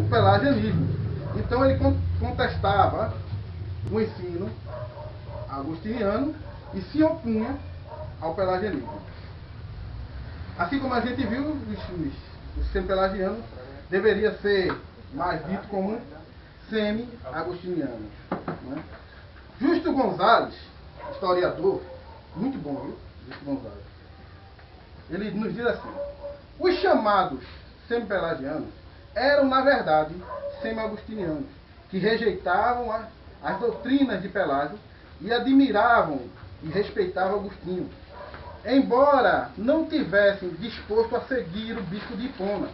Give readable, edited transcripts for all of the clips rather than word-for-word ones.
pelagianismo. Então ele contestava o ensino agostiniano e se opunha ao pelagianismo. Assim como a gente viu, o sistema pelagiano deveria ser mais dito como semi-agostiniano. Né? Justo Gonzalez, historiador, muito bom, viu? Justo Gonzalez. Ele nos diz assim: os chamados semi-pelagianos eram, na verdade, semi-agostinianos, que rejeitavam as doutrinas de Pelágio e admiravam e respeitavam Agostinho, embora não tivessem disposto a seguir o bispo de Hipona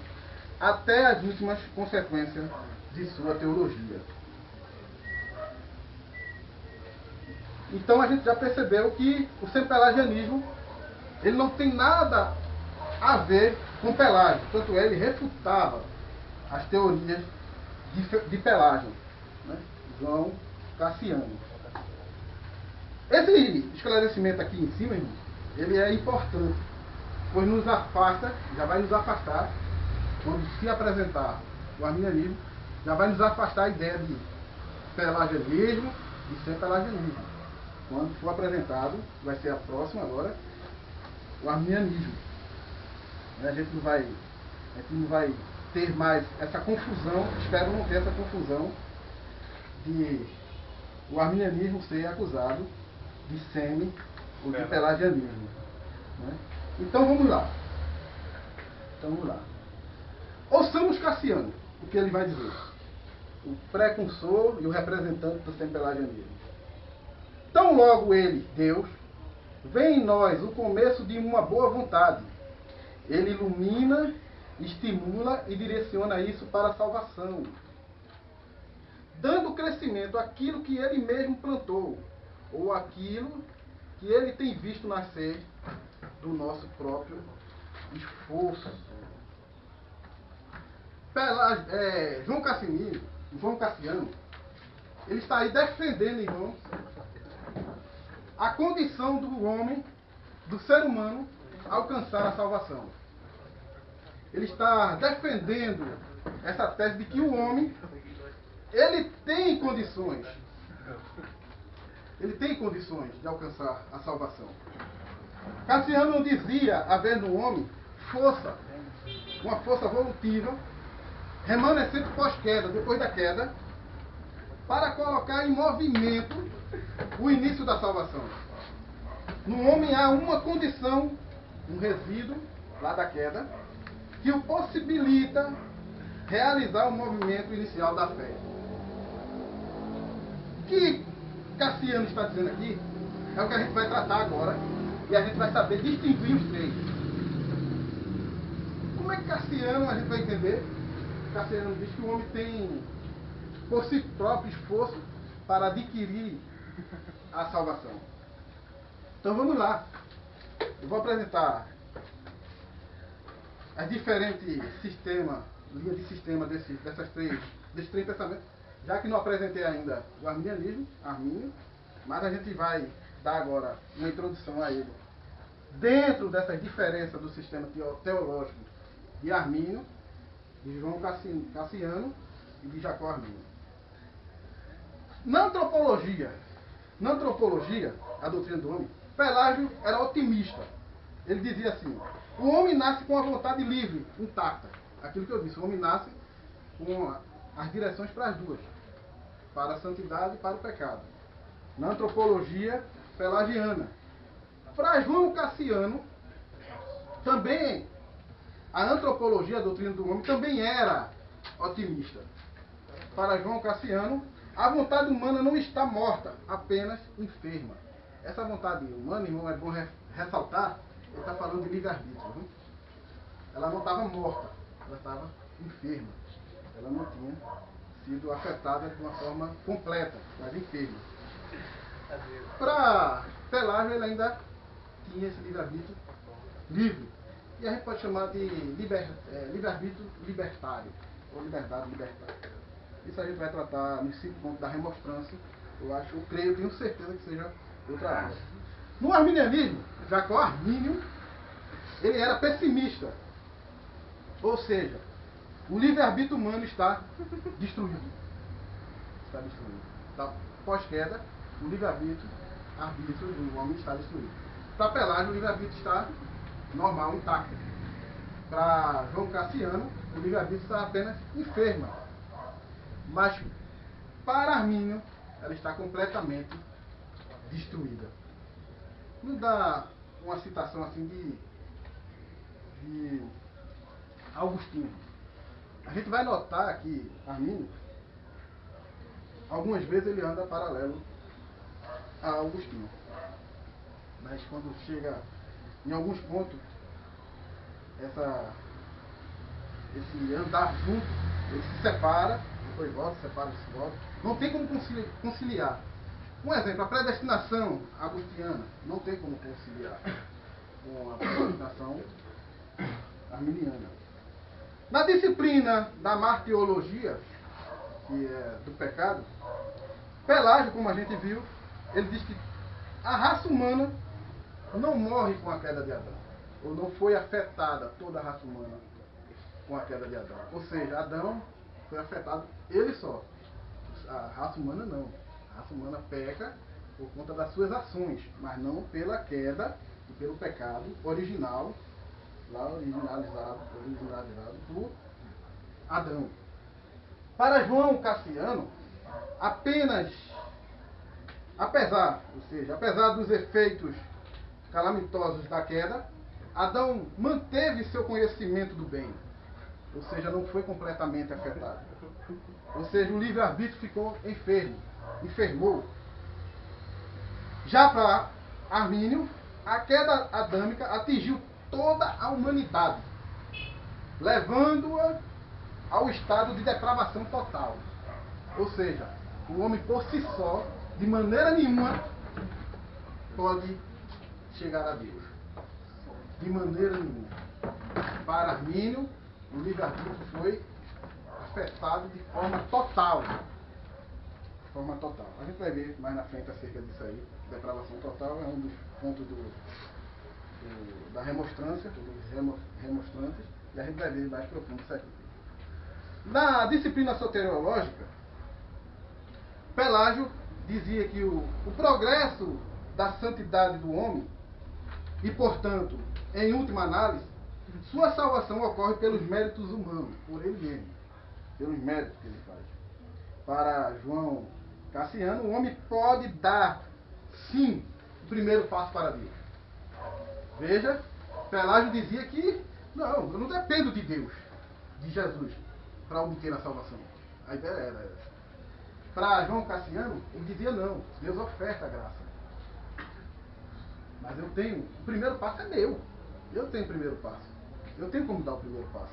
até as últimas consequências de sua teologia. Então a gente já percebeu que o semi-pelagianismo ele não tem nada a ver com Pelágio, tanto é, ele refutava as teorias de Pelágio, né? João Cassiano. Esse esclarecimento aqui em cima, irmão, ele é importante, pois nos afasta, já vai nos afastar, quando se apresentar o arminianismo, já vai nos afastar a ideia de pelagianismo e sem pelagianismo. Quando for apresentado, vai ser a próxima agora, o arminianismo. A gente não vai ter mais essa confusão, espero não ter essa confusão de o arminianismo ser acusado de semi ou de pelagianismo. Né? Então vamos lá. Ouçamos Cassiano, o que ele vai dizer. O precursor e o representante do semi-pelagianismo. Tão logo ele, Deus, vê em nós o começo de uma boa vontade. Ele ilumina, estimula e direciona isso para a salvação, dando crescimento àquilo que ele mesmo plantou, ou aquilo que ele tem visto nascer do nosso próprio esforço. João Cassiano, ele está aí defendendo, irmãos, a condição do homem, do ser humano, alcançar a salvação. Ele está defendendo essa tese de que o homem, ele tem condições de alcançar a salvação. Cassiano dizia haver no homem força, uma força evolutiva, remanescente pós-queda, depois da queda, para colocar em movimento o início da salvação. No homem há uma condição, um resíduo lá da queda, que o possibilita realizar o movimento inicial da fé. O que Cassiano está dizendo aqui é o que a gente vai tratar agora e a gente vai saber distinguir os três. Como é que Cassiano, a gente vai entender? Cassiano diz que o homem tem, por si próprio, esforço para adquirir a salvação. Então vamos lá. Eu vou apresentar as diferentes linhas de sistema desses três pensamentos, já que não apresentei ainda o arminianismo, Armínio, mas a gente vai dar agora uma introdução a ele. Dentro dessas diferenças do sistema teológico de Armínio, de João Cassiano e de Jacó Armínio. Na antropologia, a doutrina do homem, Pelágio era otimista. Ele dizia assim: o homem nasce com a vontade livre, intacta. Aquilo que eu disse, o homem nasce com as direções para as duas, para a santidade e para o pecado. Na antropologia pelagiana. Para João Cassiano, também a antropologia, a doutrina do homem, também era otimista. Para João Cassiano, a vontade humana não está morta, apenas enferma. Essa vontade humana, irmão, é bom ressaltar, ele está falando de livre-arbítrio. Ela não estava morta, ela estava enferma. Ela não tinha sido afetada de uma forma completa, mas enferma. Para Pelágio, ele ainda tinha esse livre-arbítrio livre. E a gente pode chamar de livre-arbítrio libertário, ou liberdade libertária. Isso a gente vai tratar nos 5 pontos da remonstrância. Eu creio, tenho certeza que seja outra aula. No arminianismo, Jacó Armínio, ele era pessimista. Ou seja, o livre-arbítrio humano está destruído. Está destruído. Tá? Pós-queda, o livre-arbítrio do homem está destruído. Para Pelágio, o livre-arbítrio está normal, intacto. Para João Cassiano, o livre-arbítrio está apenas enferma. Mas para Armínio, ela está completamente destruída. Nos dá uma citação assim de Agostinho. A gente vai notar que Armínio, algumas vezes ele anda paralelo a Agostinho. Mas quando chega em alguns pontos, esse andar junto, ele se separa, depois volta, separa, se volta. Não tem como conciliar. Um exemplo, a predestinação agostiniana não tem como conciliar com a predestinação arminiana. Na disciplina da martiologia, que é do pecado, Pelágio, como a gente viu, ele diz que a raça humana não morre com a queda de Adão, ou não foi afetada toda a raça humana com a queda de Adão. Ou seja, Adão foi afetado ele só, a raça humana não. A raça humana peca por conta das suas ações, mas não pela queda e pelo pecado original, lá originalizado por Adão. Para João Cassiano, apesar dos efeitos calamitosos da queda, Adão manteve seu conhecimento do bem, ou seja, não foi completamente afetado. Ou seja, o livre-arbítrio ficou enfermou. Já para Armínio, a queda adâmica atingiu toda a humanidade, levando-a ao estado de depravação total. Ou seja, o homem por si só, de maneira nenhuma, pode chegar a Deus. De maneira nenhuma. Para Armínio, o livre-arbítrio foi afetado de forma total. De forma total. A gente vai ver mais na frente acerca disso aí. Depravação total é um dos pontos da remonstrância, dos remonstrantes, e a gente vai ver mais profundo isso aqui. Na disciplina soteriológica, Pelágio dizia que o progresso da santidade do homem, e portanto, em última análise, sua salvação ocorre pelos méritos humanos, por ele mesmo, pelos méritos que ele faz. Para João Cassiano, o homem pode dar, sim, o primeiro passo para Deus. Veja, Pelágio dizia que, não, eu não dependo de Deus, de Jesus, para obter a salvação. A ideia era essa. Para João Cassiano, ele dizia não, Deus oferta a graça. Mas o primeiro passo é meu. Eu tenho o primeiro passo. Eu tenho como dar o primeiro passo.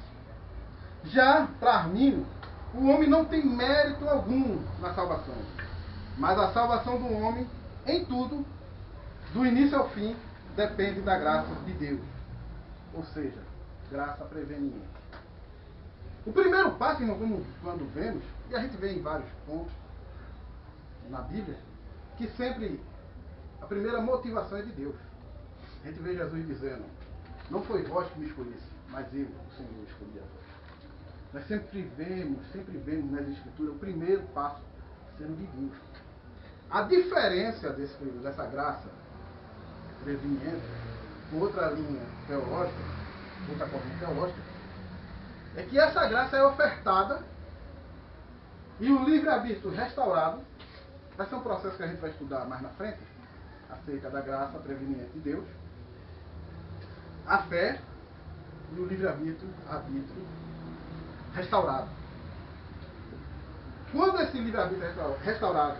Já para Armínio, o homem não tem mérito algum na salvação. Mas a salvação do homem, em tudo, do início ao fim, depende da graça de Deus. Ou seja, graça preveniente. O primeiro passo, irmão, como quando vemos, e a gente vê em vários pontos na Bíblia, que sempre a primeira motivação é de Deus. A gente vê Jesus dizendo, não foi vós que me escolheste, mas eu, o Senhor, escolhi a vós. Nós sempre vemos nas Escrituras o primeiro passo sendo de Deus. A diferença dessa graça preveniente com outra linha teológica, outra corrente teológica, é que essa graça é ofertada e o livre-arbítrio restaurado. Vai ser um processo que a gente vai estudar mais na frente, acerca da graça preveniente de Deus, a fé e o livre-arbítrio restaurado. Quando esse livre-arbítrio é restaurado,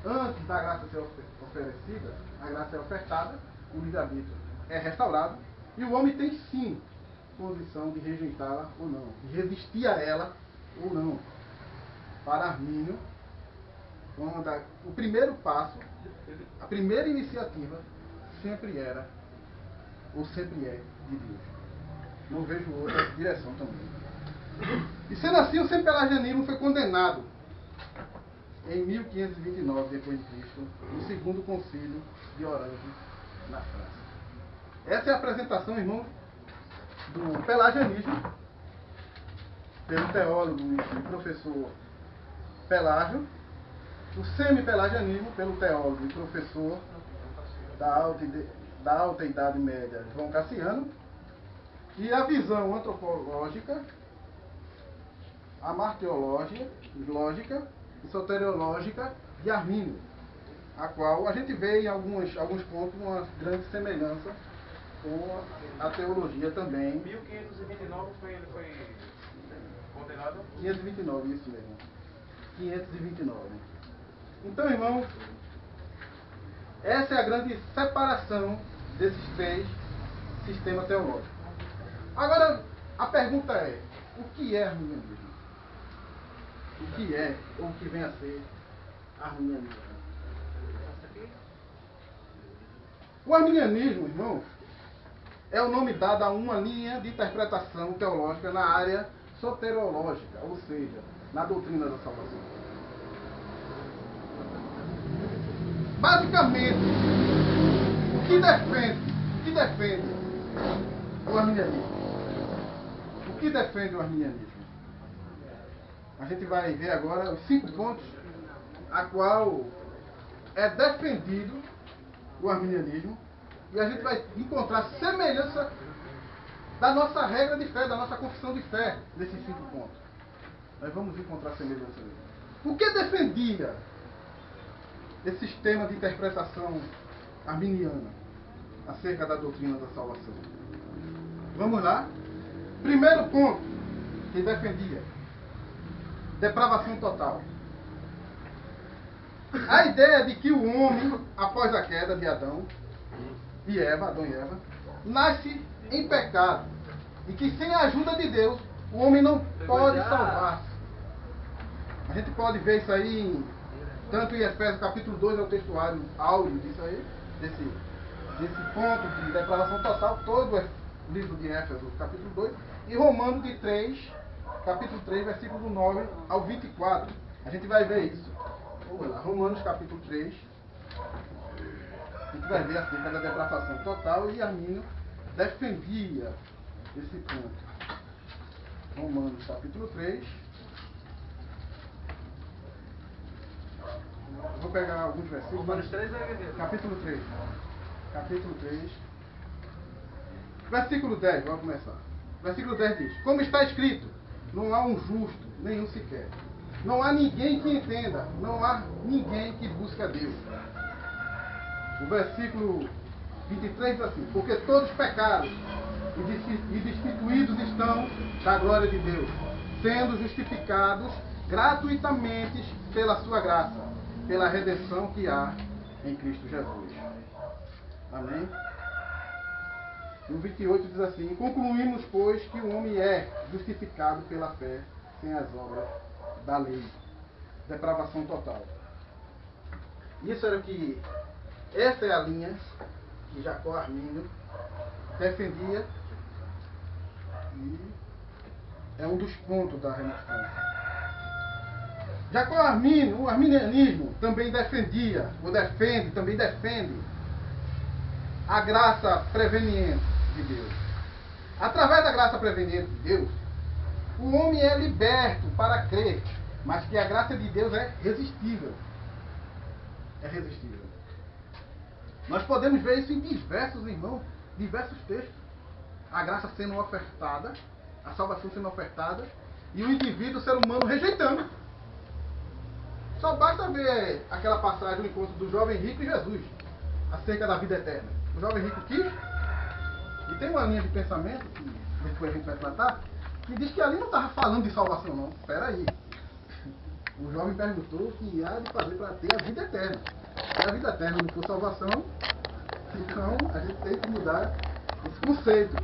antes da graça ser oferecida, a graça é ofertada, o livre-arbítrio é restaurado, e o homem tem sim condição de rejeitá-la ou não, de resistir a ela ou não. Para Armínio, o primeiro passo, a primeira iniciativa, sempre era, ou sempre é, de Deus. Não vejo outra direção também. E sendo assim, o sempelagianismo foi condenado em 1529 depois de Cristo, no segundo concílio de Orange, na França. Essa é a apresentação, irmão, do pelagianismo, pelo teólogo e professor Pelágio, o semi-pelagianismo pelo teólogo e professor da alta Idade Média João Cassiano, e a visão antropológica, a martiológica e soteriológica de Armínio, a qual a gente vê em alguns pontos uma grande semelhança com a teologia também. 1529 ele foi condenado? 529, isso mesmo. 529. Então, irmãos, essa é a grande separação desses três sistemas teológicos. Agora, a pergunta é, o que é arminianismo? O que é, ou o que vem a ser arminianismo? O arminianismo, irmãos, é o nome dado a uma linha de interpretação teológica na área soteriológica, ou seja, na doutrina da salvação. Basicamente, o que defende o arminianismo? O que defende o arminianismo? A gente vai ver agora os 5 pontos a qual é defendido o arminianismo, e a gente vai encontrar semelhança da nossa regra de fé, da nossa confissão de fé, nesses 5 pontos. Nós vamos encontrar semelhança mesmo. O que defendia esse sistema de interpretação arminiana acerca da doutrina da salvação? Vamos lá. Primeiro ponto que defendia: depravação total. A ideia de que o homem, após a queda de Adão e Eva, nasce em pecado e que sem a ajuda de Deus o homem não pode salvar-se. A gente pode ver isso aí tanto em Efésios capítulo 2, é o textuário áudio disso aí, desse ponto de depravação total, todo o livro de Éfeso capítulo 2, e Romanos de 3, capítulo 3, versículo 9 ao 24. A gente vai ver isso. Vamos lá, Romanos capítulo 3. A gente vai ver acerca da depravação total, e Armínio defendia esse ponto. Romanos capítulo 3. Eu vou pegar alguns versículos. Romanos 3 é Capítulo 3. Capítulo 3. Versículo 10, vamos começar. Versículo 10 diz: como está escrito, não há um justo, nenhum sequer. Não há ninguém que entenda, não há ninguém que busque a Deus. O versículo 23 diz assim: porque todos pecaram e destituídos estão da glória de Deus, sendo justificados gratuitamente pela sua graça, pela redenção que há em Cristo Jesus. Amém? No 28 diz assim: concluímos, pois, que o homem é justificado pela fé, sem as obras da lei. Depravação total. Isso era o que... Essa é a linha que Jacó Armínio defendia, e é um dos pontos da remonstrância. Jacó Armínio, o arminianismo, também defendia, também defende a graça preveniente de Deus. Através da graça preveniente de Deus, o homem é liberto para crer, mas que a graça de Deus é resistível. É resistível. Nós podemos ver isso em diversos, irmãos, diversos textos. A graça sendo ofertada, a salvação sendo ofertada, e o indivíduo, o ser humano, rejeitando. Só basta ver aquela passagem do encontro do jovem rico e Jesus, acerca da vida eterna. O jovem rico quis, e tem uma linha de pensamento, que depois a gente vai tratar, que diz que ali não estava falando de salvação, não. Espera aí. O jovem perguntou o que há de fazer para ter a vida eterna. Se a vida eterna não for salvação, então a gente tem que mudar esse conceito.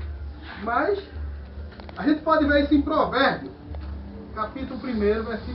Mas a gente pode ver isso em Provérbios, capítulo 1, versículo